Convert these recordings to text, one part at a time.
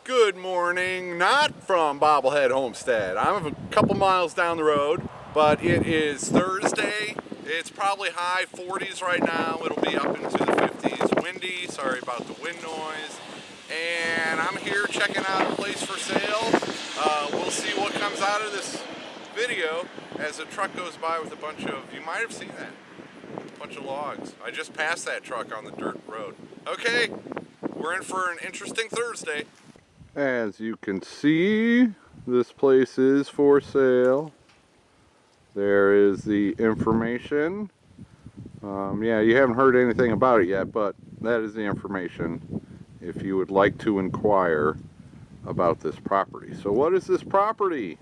Good morning, not from Bobblehead Homestead. I'm a couple miles down the road, but it is Thursday. It's probably high 40s right now. It'll be up into the 50s. Windy, sorry about the wind noise. And I'm here checking out a place for sale. We'll see what comes out of this video as a truck goes by with a bunch of, you might have seen that, a bunch of logs. I just passed that truck on the dirt road. Okay, we're in for an interesting Thursday. As you can see, this place is for sale. There is the information. Yeah, you haven't heard anything about it yet, but that is the information if you would like to inquire about this property. So what is this property?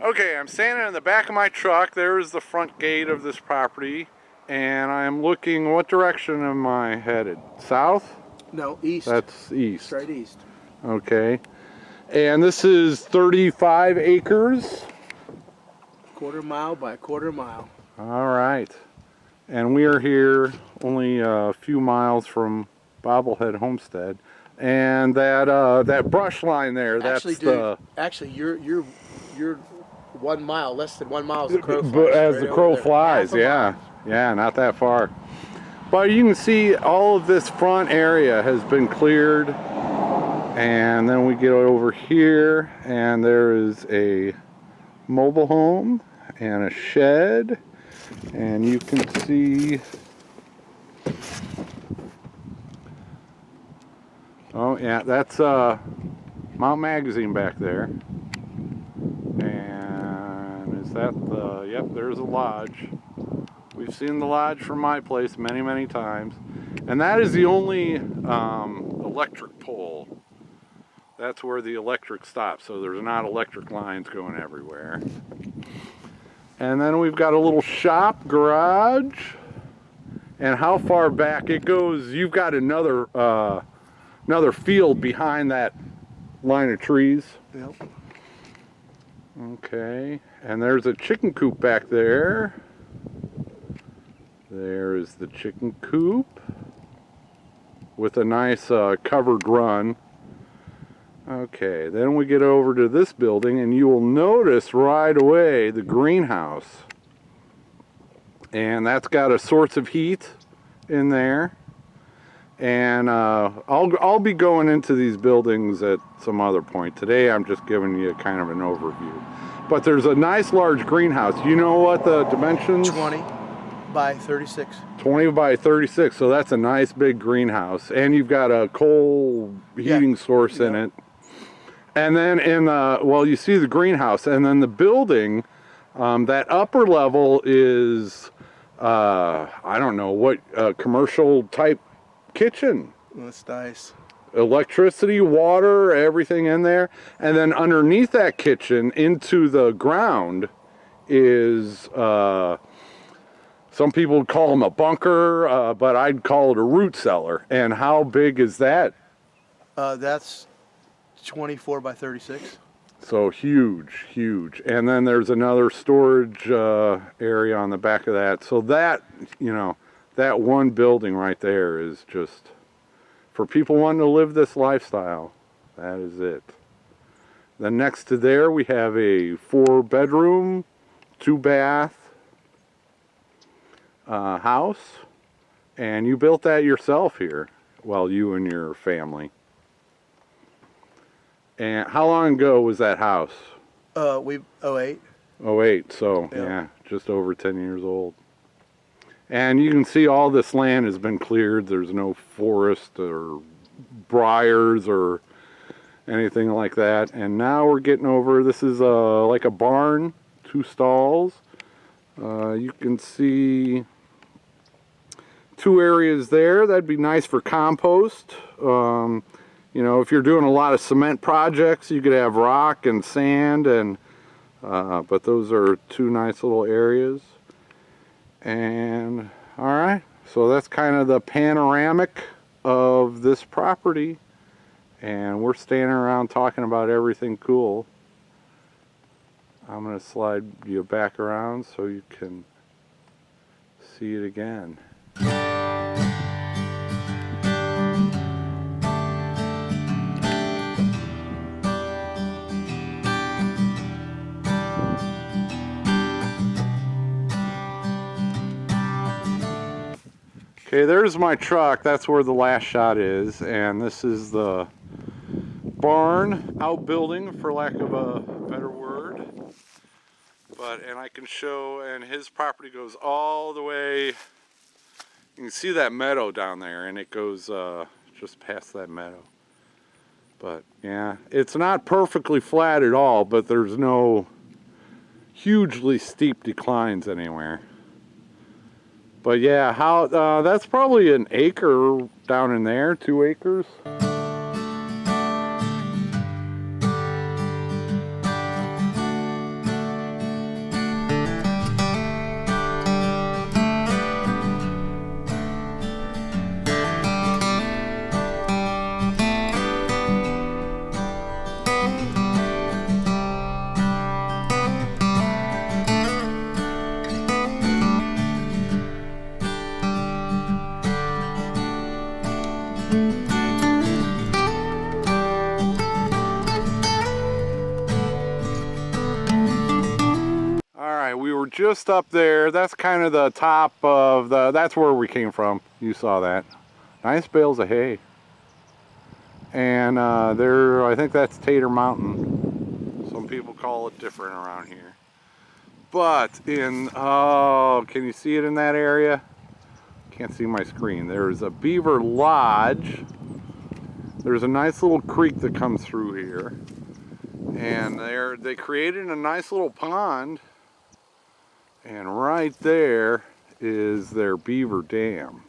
Okay, I'm standing in the back of my truck. There is the front gate of this property, and I'm looking, what direction am I headed? South? No, east. That's east. Straight east. Okay, and this is 35 acres. Quarter mile by a quarter mile. All right, and we are here only a few miles from Bobblehead Homestead, and that brush line there. Actually, that's dude, actually, you're 1 mile, less than 1 mile as the crow flies. But as the crow flies, yeah, not that far. But you can see all of this front area has been cleared. And then we get over here, and there is a mobile home and a shed, and you can see, oh yeah, that's Mount Magazine back there. And is that the, yep, there's a lodge. We've seen the lodge from my place many times, and that is the only electric pole. That's where the electric stops, so there's not electric lines going everywhere. And then we've got a little shop garage. And how far back it goes, you've got another field behind that line of trees. Yep. Okay, and there's a chicken coop back there. There is the chicken coop with a nice covered run. Okay, then we get over to this building, and you will notice right away the greenhouse. And that's got a source of heat in there. And I'll be going into these buildings at some other point. Today I'm just giving you kind of an overview. But there's a nice large greenhouse. You know what the dimensions? 20 by 36. 20 by 36, so that's a nice big greenhouse. And you've got a coal heating source in it. And then in the, well, you see the greenhouse, and then the building, that upper level is, I don't know, what, commercial type kitchen. That's nice. Electricity, water, everything in there. And then underneath that kitchen, into the ground, is, some people would call them a bunker, but I'd call it a root cellar. And how big is that? That's 24 by 36. So huge. And then there's another storage area on the back of that. So that, you know, that one building right there is just, for people wanting to live this lifestyle, that is it. Then next to there we have a 4-bedroom, 2-bath house. And you built that yourself here, well, you and your family. And how long ago was that house? We 08. 08, so yeah, just over 10 years old. And you can see all this land has been cleared. There's no forest or briars or anything like that. And now we're getting over, this is like a barn, 2 stalls. You can see 2 areas there. That'd be nice for compost. You know, if you're doing a lot of cement projects, you could have rock and sand, and but those are 2 nice little areas. And all right, so that's kind of the panoramic of this property, and we're standing around talking about everything cool. I'm going to slide you back around so you can see it again. Okay, there's my truck. That's where the last shot is, and this is the barn outbuilding, for lack of a better word. And I can show, and his property goes all the way. You can see that meadow down there, and it goes just past that meadow. But yeah, it's not perfectly flat at all, but there's no hugely steep declines anywhere. But yeah, that's probably an acre down in there, 2 acres. We were just up there. That's kind of the top of that's where we came from. You saw that. Nice bales of hay. And I think that's Tater Mountain. Some people call it different around here. But oh, can you see it in that area? Can't see my screen. There's a Beaver Lodge. There's a nice little creek that comes through here. And they created a nice little pond. And right there is their beaver dam.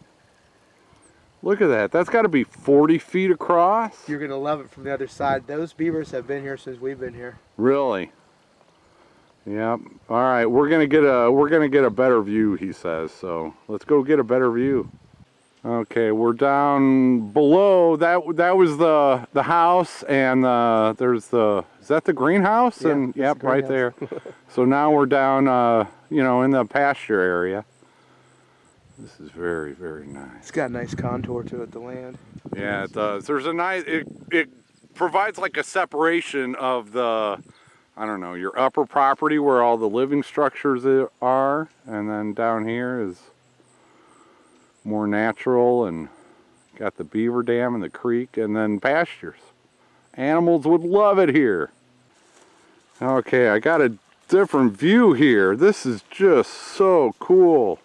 Look at that. That's got to be 40 feet across. You're going to love it from the other side. Those beavers have been here since we've been here. Really? Yep. All right, we're going to get a better view, he says. So, let's go get a better view. Okay, we're down below. That was the house, and there's is that the greenhouse? Yeah, and yep, the greenhouse. right there. So now we're down in the pasture area. This is very, very nice. It's got a nice contour to it, the land. Yeah, it does. There's a nice, it provides like a separation of the, I don't know, your upper property where all the living structures are, and then down here is more natural, and got the beaver dam and the creek, and then pastures. Animals would love it here. Okay, I got a different view here. This is just so cool.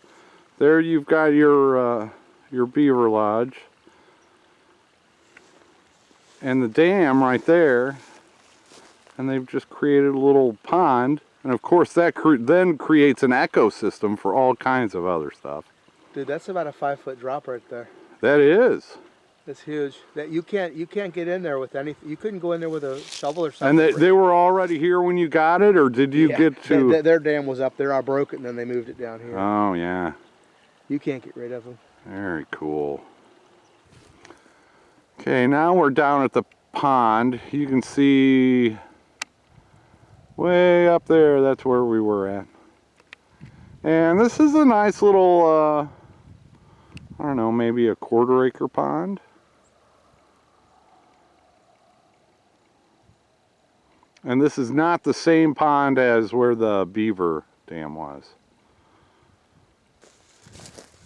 There you've got your Beaver Lodge. And the dam right there. And they've just created a little pond. And of course that then creates an ecosystem for all kinds of other stuff. Dude, that's about a 5-foot drop right there. That is. That's huge. That you can't get in there with anything. You couldn't go in there with a shovel or something. And they were already here when you got it, or did you get to? Their dam was up there. I broke it, and then they moved it down here. Oh yeah. You can't get rid of them. Very cool. Okay, now we're down at the pond. You can see way up there. That's where we were at. And this is a nice little, I don't know, maybe a 1/4 acre pond. And this is not the same pond as where the beaver dam was.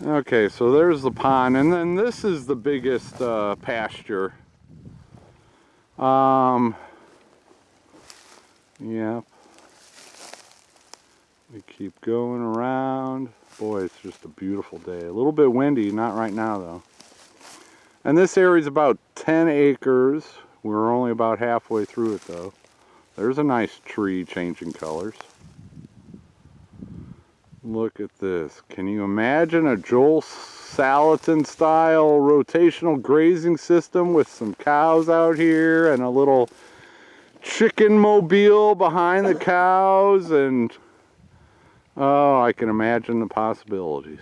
Okay, so there's the pond, and then this is the biggest pasture. Yep. We keep going around. Boy, it's just a beautiful day. A little bit windy, not right now though. And this area is about 10 acres. We're only about halfway through it though. There's a nice tree changing colors. Look at this. Can you imagine a Joel Salatin style rotational grazing system with some cows out here and a little chicken mobile behind the cows? And oh, I can imagine the possibilities.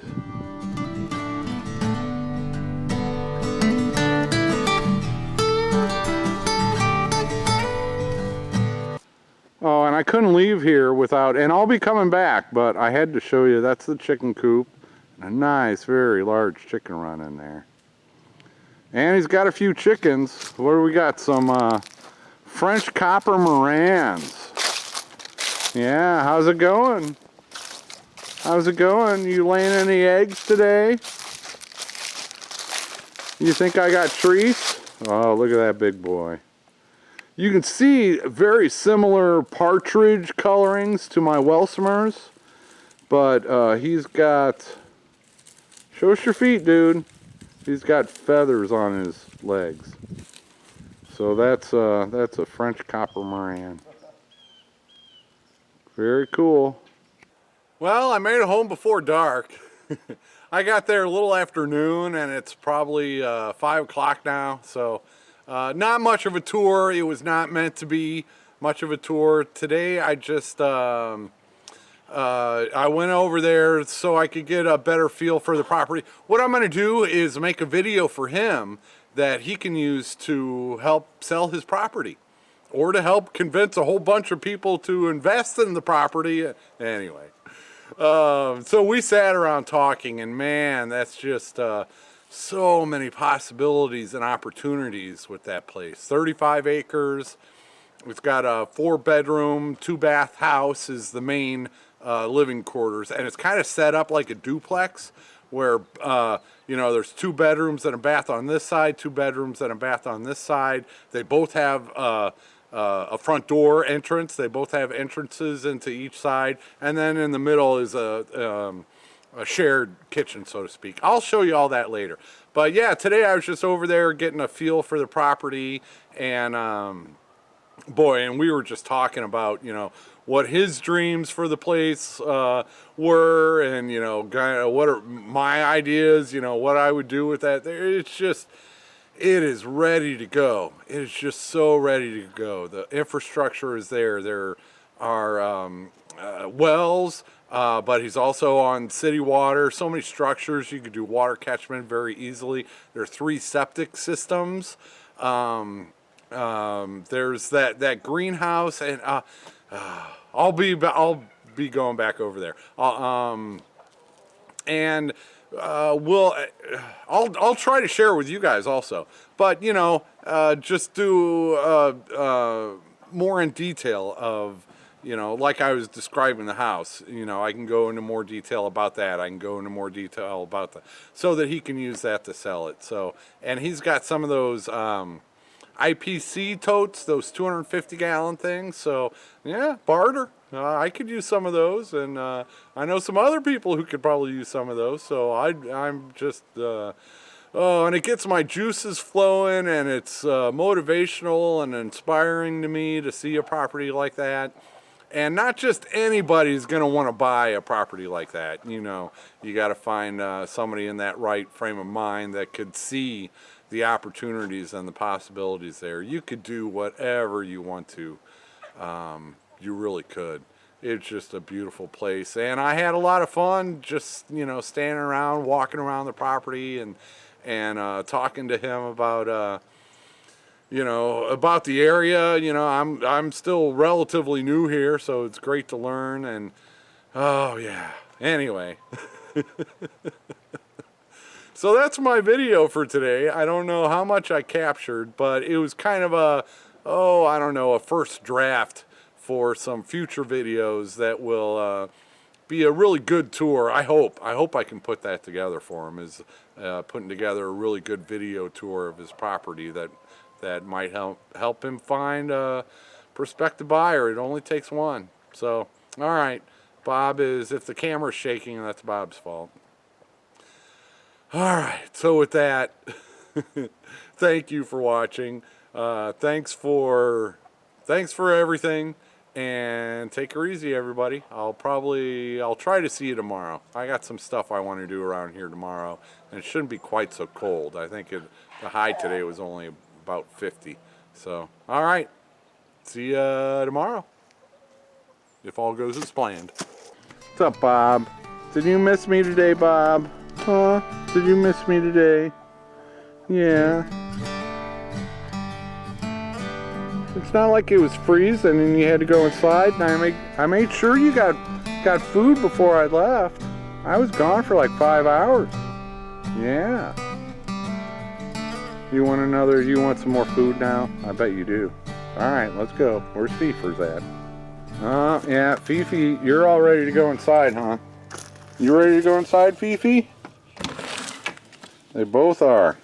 Oh, and I couldn't leave here without, and I'll be coming back, but I had to show you, that's the chicken coop. A nice, very large chicken run in there. And he's got a few chickens. What do we got? Some French copper Morans. Yeah, how's it going? How's it going? You laying any eggs today? You think I got trees? Oh, look at that big boy. You can see very similar partridge colorings to my Welsumers, but he's got, show us your feet, dude. He's got feathers on his legs. So that's a French copper Moran. Very cool. Well, I made it home before dark. I got there a little after noon, and it's probably 5 o'clock now, so not much of a tour. It was not meant to be much of a tour. Today I just I went over there so I could get a better feel for the property. What I'm going to do is make a video for him that he can use to help sell his property, or to help convince a whole bunch of people to invest in the property. Anyway, so we sat around talking, and man, that's just so many possibilities and opportunities with that place. 35 acres. It's got a 4-bedroom, 2-bath house is the main living quarters, and it's kind of set up like a duplex where you know, there's 2 bedrooms and a bath on this side, 2 bedrooms and a bath on this side. They both have a front door entrance. They both have entrances into each side, and then in the middle is a shared kitchen, so to speak. I'll show you all that later. But yeah, today I was just over there getting a feel for the property, and boy, and we were just talking about, you know, what his dreams for the place were, and, you know, kind of what are my ideas, you know, what I would do with that. It's just, it is ready to go. It is just so ready to go. The infrastructure is there. There are wells, but he's also on city water. So many structures. You could do water catchment very easily. There are 3 septic systems. There's that greenhouse, and I'll be going back over there. And I'll try to share with you guys also. But you know, just do more in detail of, you know, like I was describing the house. You know, I can go into more detail about that. I can go into more detail about that, so that he can use that to sell it. So, and he's got some of those IPC totes, those 250-gallon things. So yeah, barter. I could use some of those, and I know some other people who could probably use some of those. So I'm just oh, and it gets my juices flowing, and it's motivational and inspiring to me to see a property like that. And not just anybody's going to want to buy a property like that. You know, you got to find somebody in that right frame of mind that could see the opportunities and the possibilities there. You could do whatever you want to. You really could. It's just a beautiful place, and I had a lot of fun just, you know, standing around, walking around the property, and talking to him about you know, about the area. You know, I'm still relatively new here, so it's great to learn. And oh yeah, anyway. So that's my video for today. I don't know how much I captured, but it was kind of a, oh, I don't know, a first draft for some future videos that will be a really good tour. I hope I can put that together for him, is putting together a really good video tour of his property that might help him find a prospective buyer. It only takes one. So, all right, Bob is, if the camera's shaking, that's Bob's fault. All right, so with that, thank you for watching. Thanks for everything, and take her easy, everybody. I'll try to see you tomorrow. I got some stuff I want to do around here tomorrow, and it shouldn't be quite so cold. I think the high today was only about 50. So, all right, see you tomorrow, if all goes as planned. What's up, Bob? Did you miss me today, Bob? Huh? Did you miss me today? Yeah. It's not like it was freezing and you had to go inside, and I made sure you got food before I left. I was gone for like 5 hours. Yeah. You want some more food now? I bet you do. Alright, let's go. Where's Fifi's at? Yeah, Fifi, you're all ready to go inside, huh? You ready to go inside, Fifi? They both are.